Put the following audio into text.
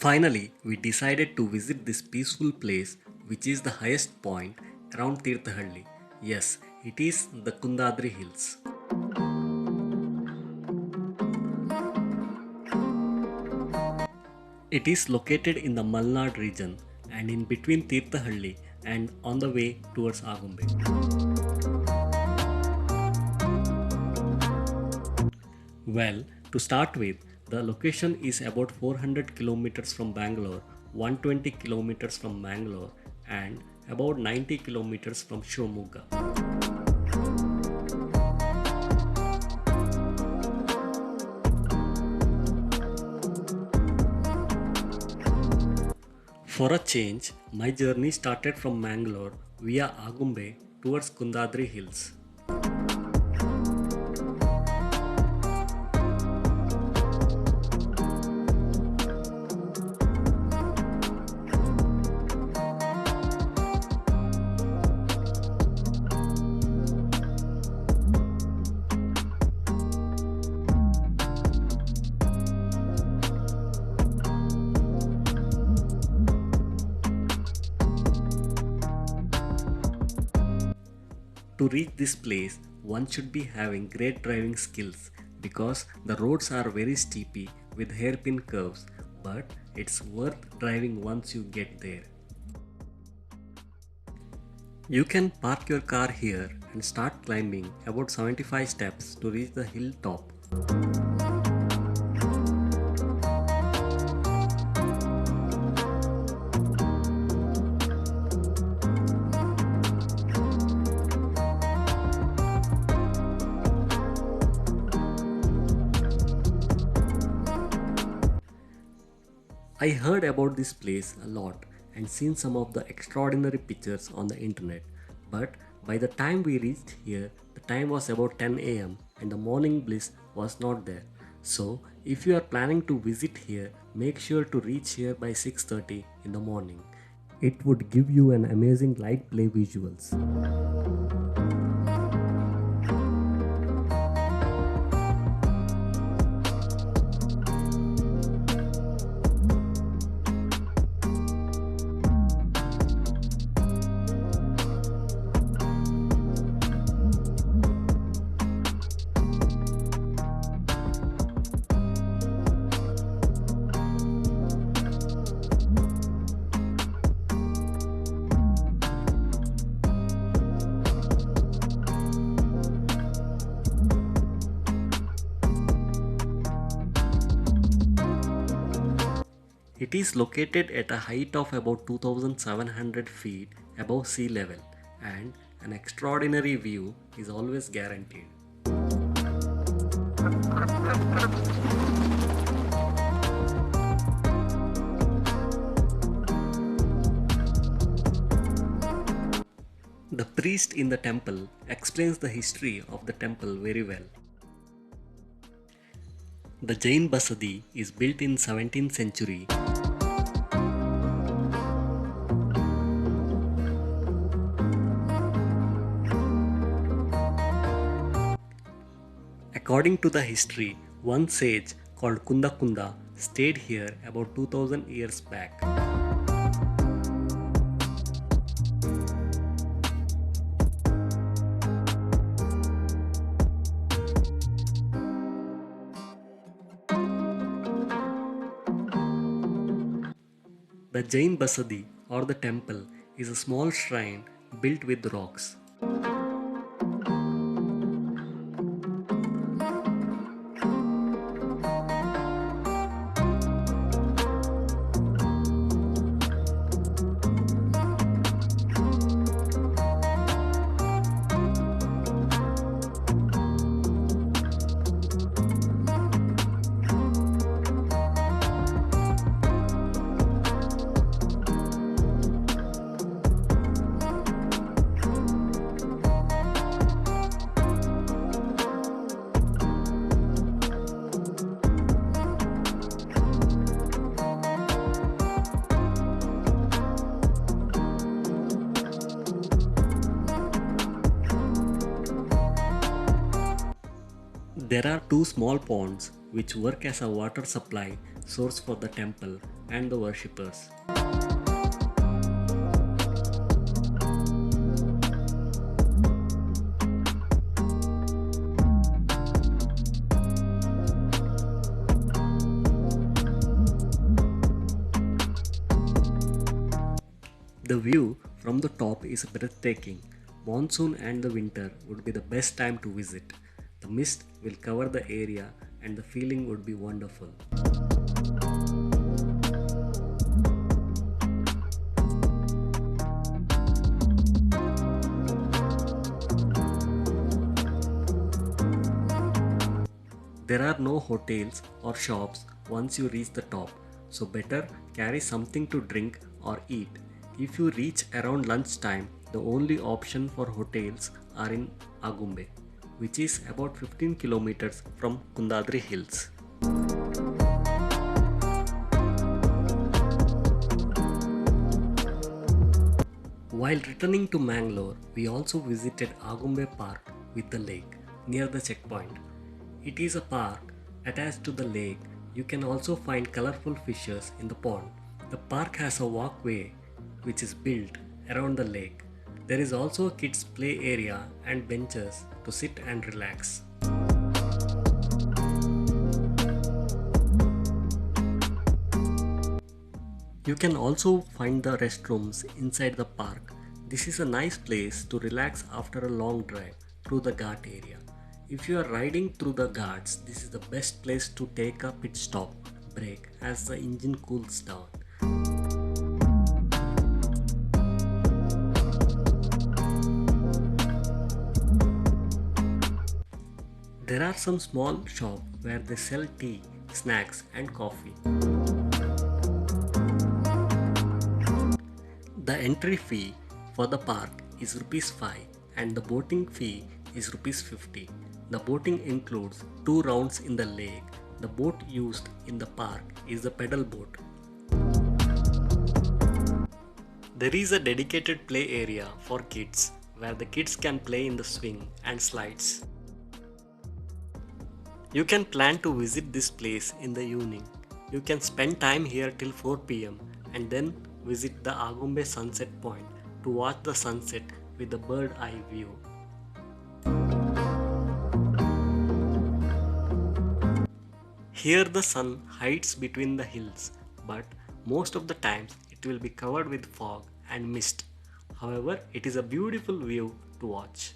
Finally, we decided to visit this peaceful place, which is the highest point around Thirthahalli. Yes, it is the Kundadri Hills. It is located in the Malnad region and in between Thirthahalli and on the way towards Agumbe. Well, to start with, the location is about 400 kilometers from Bangalore, 120 kilometers from Bangalore, and about 90 kilometers from Shimoga. For a change, my journey started from Bangalore via Agumbe towards Kundadri Hills. To reach this place, one should be having great driving skills because the roads are very steepy with hairpin curves, but it's worth driving once you get there. You can park your car here and start climbing about 75 steps to reach the hill top. I heard about this place a lot and seen some of the extraordinary pictures on the internet, but by the time we reached here, the time was about 10 am and the morning bliss was not there. So, if you are planning to visit here, make sure to reach here by 6:30 in the morning. It would give you an amazing light play visuals. It is located at a height of about 2700 feet above sea level, and an extraordinary view is always guaranteed. The priest in the temple explains the history of the temple very well. The Jain Basadi is built in 17th century. According to the history, one sage called Kundakunda stayed here about 2000 years back. The Jain Basadi or the temple is a small shrine built with rocks. There are two small ponds which work as a water supply source for the temple and the worshippers. The view from the top is breathtaking. Monsoon and the winter would be the best time to visit. The mist will cover the area and the feeling would be wonderful. There are no hotels or shops once you reach the top, so better carry something to drink or eat. If you reach around lunchtime, the only option for hotels are in Agumbe, which is about 15 kilometers from Kundadri hills. While returning to Bangalore, we also visited Agumbe Park with the lake near the checkpoint. It is a park attached to the lake. You can also find colorful fishes in the pond. The park has a walkway which is built around the lake. There is also a kids' play area and benches to sit and relax. You can also find the restrooms inside the park. This is a nice place to relax after a long drive through the Ghat area. If you are riding through the Ghats, this is the best place to take a pit stop break as the engine cools down. There are some small shops where they sell tea, snacks and coffee. The entry fee for the park is Rs 5 and the boating fee is Rs 50. The boating includes 2 rounds in the lake. The boat used in the park is the pedal boat. There is a dedicated play area for kids where the kids can play in the swing and slides. You can plan to visit this place in the evening. You can spend time here till 4 pm and then visit the Agumbe sunset point to watch the sunset with the bird eye view. Here the sun hides between the hills, but most of the times it will be covered with fog and mist. However, it is a beautiful view to watch.